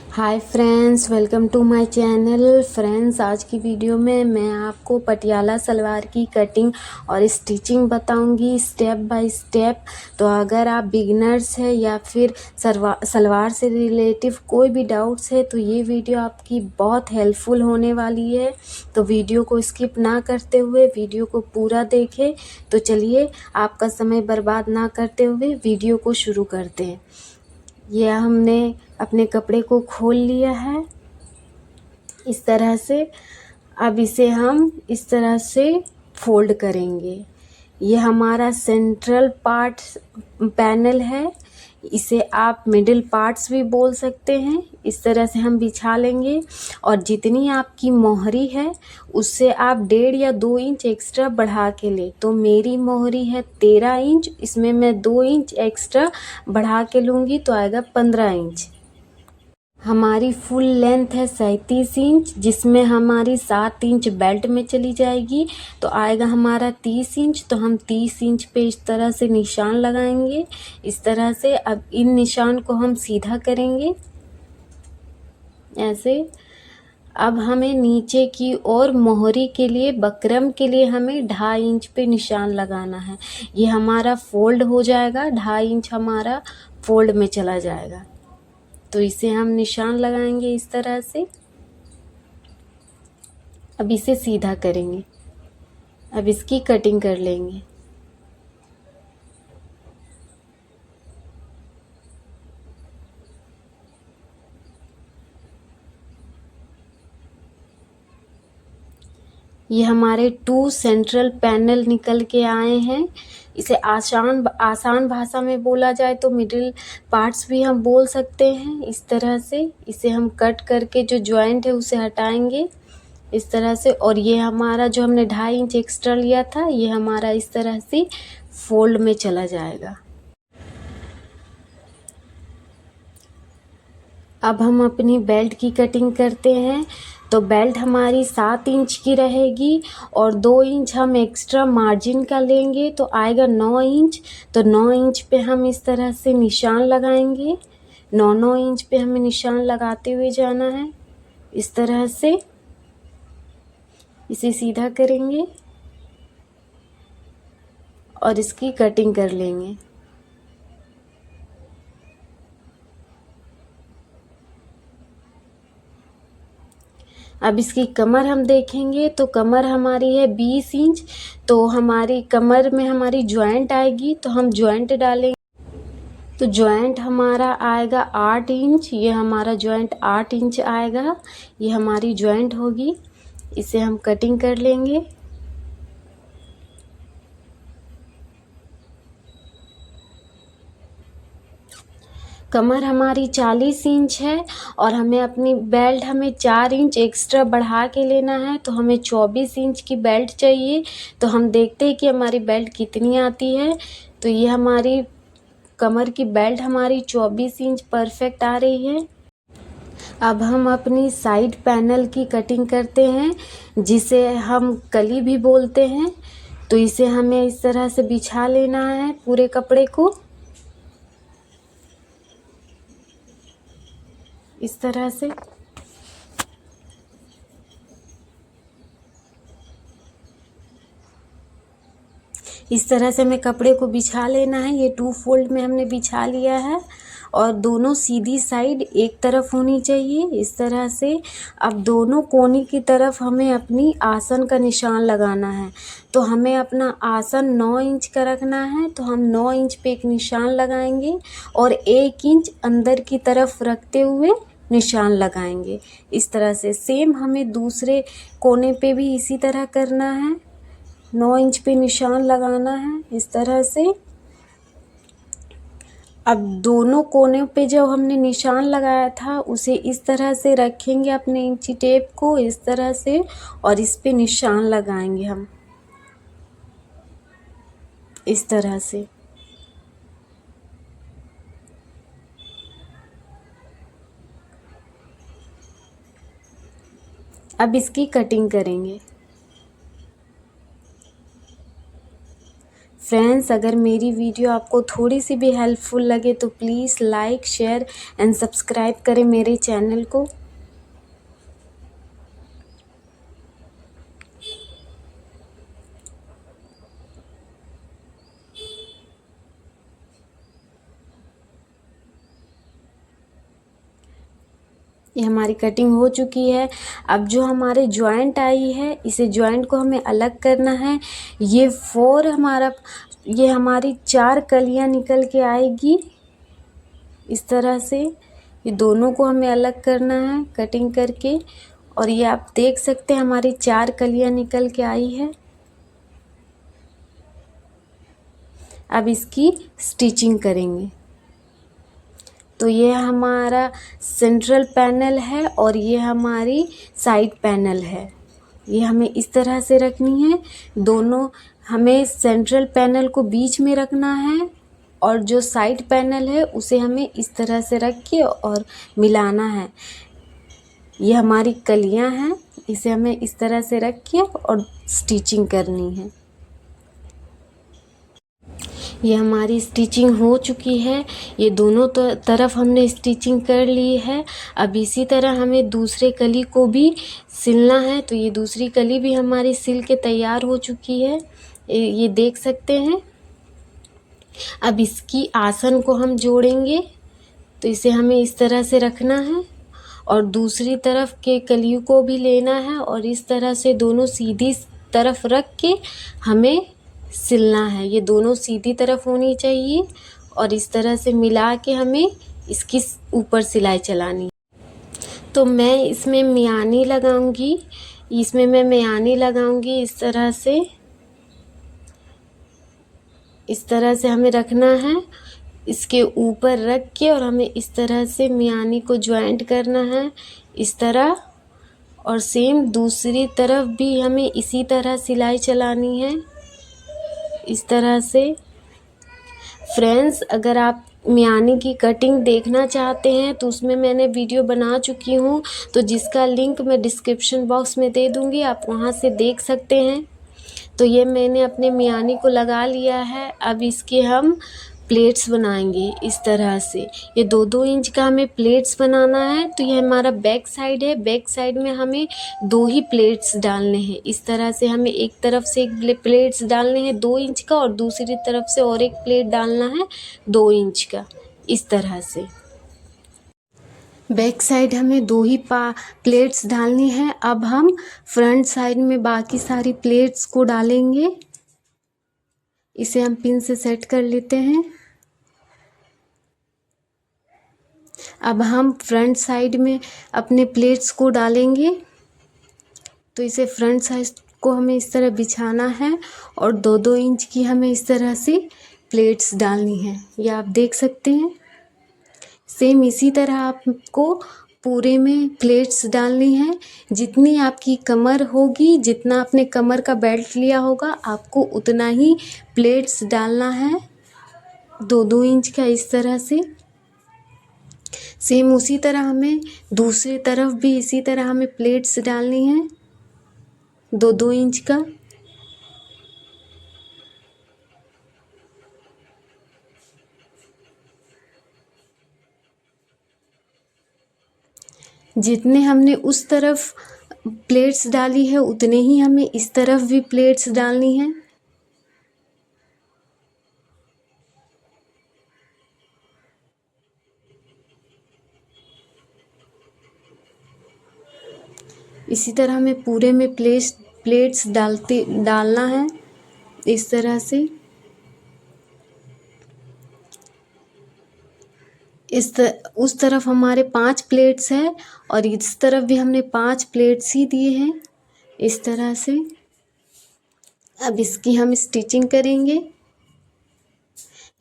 Hi friends, welcome to my channel. Friends, आज की video में मैं आपको पटियाला सलवार की कटिंग और स्टिचिंग बताऊंगी स्टेप बाय स्टेप। तो अगर आप बिगिनर्स हैं या फिर सलवार से रिलेटिव कोई भी डाउट्स है तो ये वीडियो आपकी बहुत हेल्पफुल होने वाली है। तो वीडियो को स्किप ना करते हुए वीडियो को पूरा देखें। तो चलिए, आपका समय बर्बाद ना करते हुए वीडियो को शुरू करते हैं। यह हमने अपने कपड़े को खोल लिया है इस तरह से। अब इसे हम इस तरह से फोल्ड करेंगे। ये हमारा सेंट्रल पार्ट पैनल है, इसे आप मिडिल पार्ट्स भी बोल सकते हैं। इस तरह से हम बिछा लेंगे और जितनी आपकी मोहरी है उससे आप 1.5 या 2 इंच एक्स्ट्रा बढ़ा के ले। तो मेरी मोहरी है 13 इंच, इसमें मैं 2 इंच एक्स्ट्रा बढ़ा के लूँगी तो आएगा 15 इंच। हमारी फुल लेंथ है 37 इंच, जिसमें हमारी 7 इंच बेल्ट में चली जाएगी तो आएगा हमारा 30 इंच। तो हम 30 इंच पे इस तरह से निशान लगाएंगे इस तरह से। अब इन निशान को हम सीधा करेंगे ऐसे। अब हमें नीचे की ओर मोहरी के लिए बकरम के लिए हमें 2.5 इंच पे निशान लगाना है। ये हमारा फोल्ड हो जाएगा, 2.5 इंच हमारा फोल्ड में चला जाएगा। तो इसे हम निशान लगाएंगे इस तरह से। अब इसे सीधा करेंगे, अब इसकी कटिंग कर लेंगे। ये हमारे 2 सेंट्रल पैनल निकल के आए हैं। इसे आसान भाषा में बोला जाए तो मिडिल पार्ट्स भी हम बोल सकते हैं इस तरह से। इसे हम कट करके जो जॉइंट है उसे हटाएंगे इस तरह से। और ये हमारा जो हमने 2.5 इंच एक्स्ट्रा लिया था ये हमारा इस तरह से फोल्ड में चला जाएगा। अब हम अपनी बेल्ट की कटिंग करते हैं। तो बेल्ट हमारी 7 इंच की रहेगी और 2 इंच हम एक्स्ट्रा मार्जिन का लेंगे तो आएगा 9 इंच। तो 9 इंच पे हम इस तरह से निशान लगाएंगे। 9 इंच पे हमें निशान लगाते हुए जाना है इस तरह से। इसे सीधा करेंगे और इसकी कटिंग कर लेंगे। अब इसकी कमर हम देखेंगे तो कमर हमारी है 20 इंच। तो हमारी कमर में हमारी जॉइंट आएगी तो हम जॉइंट डालेंगे। तो जॉइंट हमारा आएगा 8 इंच। ये हमारा जॉइंट 8 इंच आएगा, ये हमारी जॉइंट होगी। इसे हम कटिंग कर लेंगे। कमर हमारी 40 इंच है और हमें अपनी बेल्ट हमें 4 इंच एक्स्ट्रा बढ़ा के लेना है। तो हमें 24 इंच की बेल्ट चाहिए। तो हम देखते हैं कि हमारी बेल्ट कितनी आती है। तो ये हमारी कमर की बेल्ट हमारी 24 इंच परफेक्ट आ रही है। अब हम अपनी साइड पैनल की कटिंग करते हैं, जिसे हम कली भी बोलते हैं। तो इसे हमें इस तरह से बिछा लेना है पूरे कपड़े को इस तरह से। इस तरह से हमें कपड़े को बिछा लेना है। ये 2 फोल्ड में हमने बिछा लिया है और दोनों सीधी साइड एक तरफ होनी चाहिए इस तरह से। अब दोनों कोने की तरफ हमें अपनी आसन का निशान लगाना है। तो हमें अपना आसन 9 इंच का रखना है। तो हम 9 इंच पे एक निशान लगाएंगे और 1 इंच अंदर की तरफ रखते हुए निशान लगाएंगे इस तरह से। सेम हमें दूसरे कोने पे भी इसी तरह करना है। 9 इंच पे निशान लगाना है इस तरह से। अब दोनों कोने पे जो हमने निशान लगाया था उसे इस तरह से रखेंगे अपने इंची टेप को इस तरह से और इस पे निशान लगाएंगे हम इस तरह से। अब इसकी कटिंग करेंगे। फ्रेंड्स, अगर मेरी वीडियो आपको थोड़ी सी भी हेल्पफुल लगे तो please like, share and subscribe करें मेरे चैनल को। ये हमारी कटिंग हो चुकी है। अब जो हमारे जॉइंट आई है, इसे जॉइंट को हमें अलग करना है। ये हमारी 4 कलियां निकल के आएगी इस तरह से। ये दोनों को हमें अलग करना है कटिंग करके। और ये आप देख सकते हैं हमारी 4 कलियां निकल के आई है। अब इसकी स्टिचिंग करेंगे। तो ये हमारा सेंट्रल पैनल है और ये हमारी साइड पैनल है। ये हमें इस तरह से रखनी है। दोनों हमें सेंट्रल पैनल को बीच में रखना है और जो साइड पैनल है उसे हमें इस तरह से रख के और मिलाना है। ये हमारी कलियां हैं, इसे हमें इस तरह से रख के और स्टिचिंग करनी है। ये हमारी स्टिचिंग हो चुकी है। ये दोनों तरफ हमने स्टिचिंग कर ली है। अब इसी तरह हमें दूसरे कली को भी सिलना है। तो ये दूसरी कली भी हमारी सिल के तैयार हो चुकी है, ये देख सकते हैं। अब इसकी आसन को हम जोड़ेंगे। तो इसे हमें इस तरह से रखना है और दूसरी तरफ के कलियों को भी लेना है और इस तरह से दोनों सीधी तरफ रख के हमें सिलना है। ये दोनों सीधी तरफ होनी चाहिए और इस तरह से मिला के हमें इसकी ऊपर सिलाई चलानी है। तो मैं इसमें मियानी लगाऊंगी। इस तरह से हमें रखना है। इसके ऊपर रख के और हमें इस तरह से मियानी को ज्वाइंट करना है इस तरह। और सेम दूसरी तरफ भी हमें इसी तरह सिलाई चलानी है इस तरह से। फ्रेंड्स, अगर आप मियानी की कटिंग देखना चाहते हैं तो उसमें मैंने वीडियो बना चुकी हूँ, तो जिसका लिंक मैं डिस्क्रिप्शन बॉक्स में दे दूँगी, आप वहाँ से देख सकते हैं। तो ये मैंने अपने मियानी को लगा लिया है। अब इसके हम प्लेट्स बनाएंगे इस तरह से। ये 2-2 इंच का हमें प्लेट्स बनाना है। तो ये हमारा बैक साइड है। बैक साइड में हमें 2 ही प्लेट्स डालने हैं इस तरह से। हमें एक तरफ से एक प्लेट्स डालने हैं 2 इंच का और दूसरी तरफ से और एक प्लेट डालना है 2 इंच का इस तरह से। बैक साइड हमें 2 ही प्लेट्स डालनी है। अब हम फ्रंट साइड में बाकी सारी प्लेट्स को डालेंगे। इसे हम पिन से सेट कर लेते हैं। अब हम फ्रंट साइड में अपने प्लेट्स को डालेंगे। तो इसे फ्रंट साइड को हमें इस तरह बिछाना है और 2-2 इंच की हमें इस तरह से प्लेट्स डालनी है। ये आप देख सकते हैं। सेम इसी तरह आपको पूरे में प्लेट्स डालनी है। जितनी आपकी कमर होगी, जितना आपने कमर का बेल्ट लिया होगा, आपको उतना ही प्लेट्स डालना है 2-2 इंच का इस तरह से। सेम उसी तरह हमें दूसरी तरफ भी इसी तरह हमें प्लेट्स डालनी है 2-2 इंच का। जितने हमने उस तरफ प्लेट्स डाली है उतने ही हमें इस तरफ भी प्लेट्स डालनी है। इसी तरह हमें पूरे में प्लेट्स डालना है इस तरह से। उस तरफ हमारे 5 प्लेट्स है और इस तरफ भी हमने 5 प्लेट्स ही दिए हैं इस तरह से। अब इसकी हम स्टिचिंग करेंगे।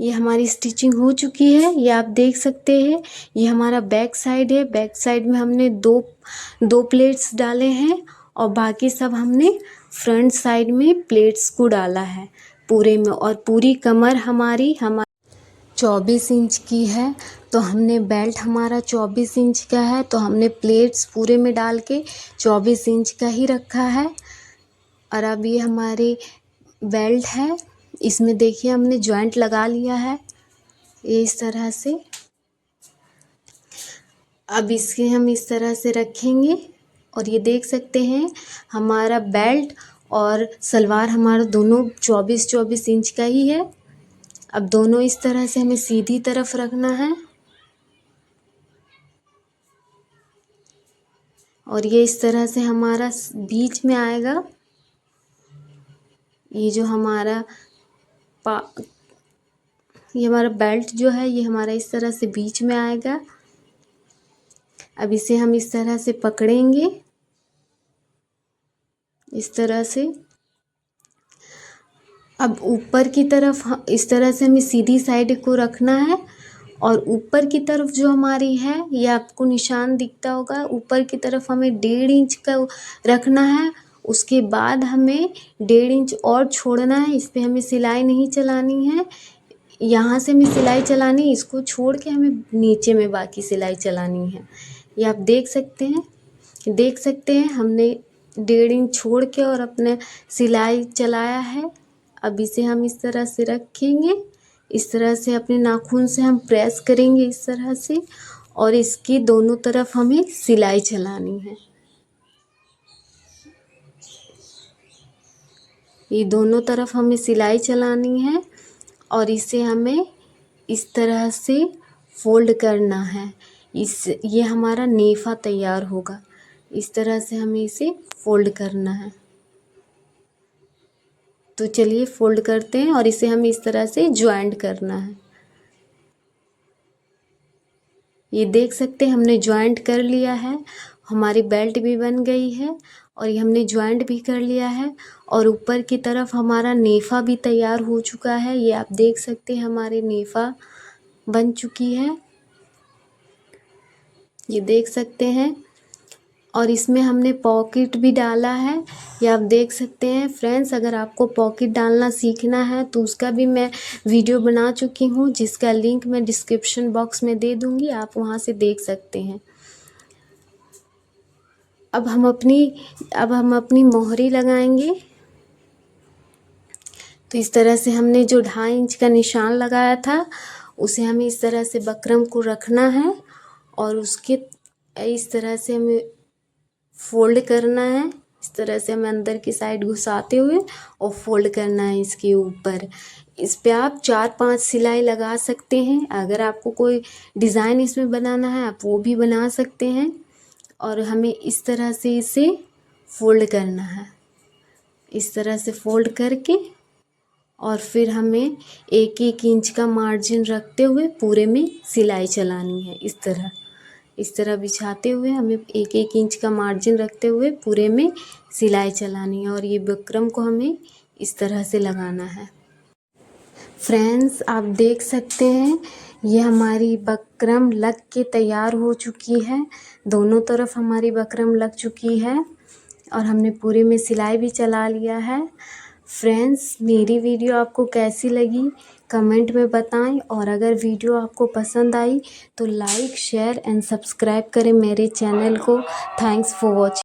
ये हमारी स्टिचिंग हो चुकी है, ये आप देख सकते हैं। ये हमारा बैक साइड है। बैक साइड में हमने दो प्लेट्स डाले हैं और बाकी सब हमने फ्रंट साइड में प्लेट्स को डाला है पूरे में। और पूरी कमर हमारी 24 इंच की है। तो हमने बेल्ट हमारा 24 इंच का है, तो हमने प्लेट्स पूरे में डाल के 24 इंच का ही रखा है। और अब ये हमारी बेल्ट है, इसमें देखिए हमने जॉइंट लगा लिया है ये इस तरह से। अब इसके हम इस तरह से रखेंगे और ये देख सकते हैं हमारा बेल्ट और सलवार हमारा दोनों 24-24 इंच का ही है। अब दोनों इस तरह से हमें सीधी तरफ रखना है और ये इस तरह से हमारा बीच में आएगा। ये जो हमारा ये हमारा बेल्ट जो है ये हमारा इस तरह से बीच में आएगा। अब इसे हम इस तरह से पकड़ेंगे इस तरह से। अब ऊपर की तरफ इस तरह से हमें सीधी साइड को रखना है और ऊपर की तरफ जो हमारी है ये आपको निशान दिखता होगा, ऊपर की तरफ हमें 1.5 इंच का रखना है। उसके बाद हमें 1.5 इंच और छोड़ना है, इस पर हमें सिलाई नहीं चलानी है। यहाँ से हमें सिलाई चलानी है, इसको छोड़ के हमें नीचे में बाकी सिलाई चलानी है। ये आप देख सकते हैं हमने 1.5 इंच छोड़ के और अपने सिलाई चलाया है। अब इसे हम इस तरह से रखेंगे, इस तरह से अपने नाखून से हम प्रेस करेंगे इस तरह से और इसकी दोनों तरफ हमें सिलाई चलानी है। ये दोनों तरफ हमें सिलाई चलानी है और इसे हमें इस तरह से फोल्ड करना है। ये हमारा नेफा तैयार होगा। इस तरह से हमें इसे फोल्ड करना है। तो चलिए फोल्ड करते हैं और इसे हमें इस तरह से ज्वाइंट करना है। ये देख सकते हैं हमने ज्वाइंट कर लिया है, हमारी बेल्ट भी बन गई है और ये हमने ज्वाइंट भी कर लिया है और ऊपर की तरफ हमारा नेफा भी तैयार हो चुका है। ये आप देख सकते हैं हमारी नेफा बन चुकी है, ये देख सकते हैं। और इसमें हमने पॉकेट भी डाला है, ये आप देख सकते हैं। फ्रेंड्स, अगर आपको पॉकेट डालना सीखना है तो उसका भी मैं वीडियो बना चुकी हूँ, जिसका लिंक मैं डिस्क्रिप्शन बॉक्स में दे दूँगी, आप वहाँ से देख सकते हैं। अब हम अपनी मोहरी लगाएंगे। तो इस तरह से हमने जो 2.5 इंच का निशान लगाया था उसे हमें इस तरह से बकरम को रखना है और उसके इस तरह से हमें फोल्ड करना है। इस तरह से हमें अंदर की साइड घुसाते हुए और फोल्ड करना है इसके ऊपर। इस पे आप 4-5 सिलाई लगा सकते हैं। अगर आपको कोई डिज़ाइन इसमें बनाना है आप वो भी बना सकते हैं। और हमें इस तरह से इसे फोल्ड करना है, इस तरह से फोल्ड करके और फिर हमें 1-1 इंच का मार्जिन रखते हुए पूरे में सिलाई चलानी है। इस तरह बिछाते हुए हमें 1-1 इंच का मार्जिन रखते हुए पूरे में सिलाई चलानी है और ये बकरम को हमें इस तरह से लगाना है। फ्रेंड्स, आप देख सकते हैं ये हमारी बकरम लग के तैयार हो चुकी है। दोनों तरफ हमारी बकरम लग चुकी है और हमने पूरे में सिलाई भी चला लिया है। फ्रेंड्स, मेरी वीडियो आपको कैसी लगी कमेंट में बताएं और अगर वीडियो आपको पसंद आई तो लाइक, शेयर एंड सब्सक्राइब करें मेरे चैनल को। Thanks for watching.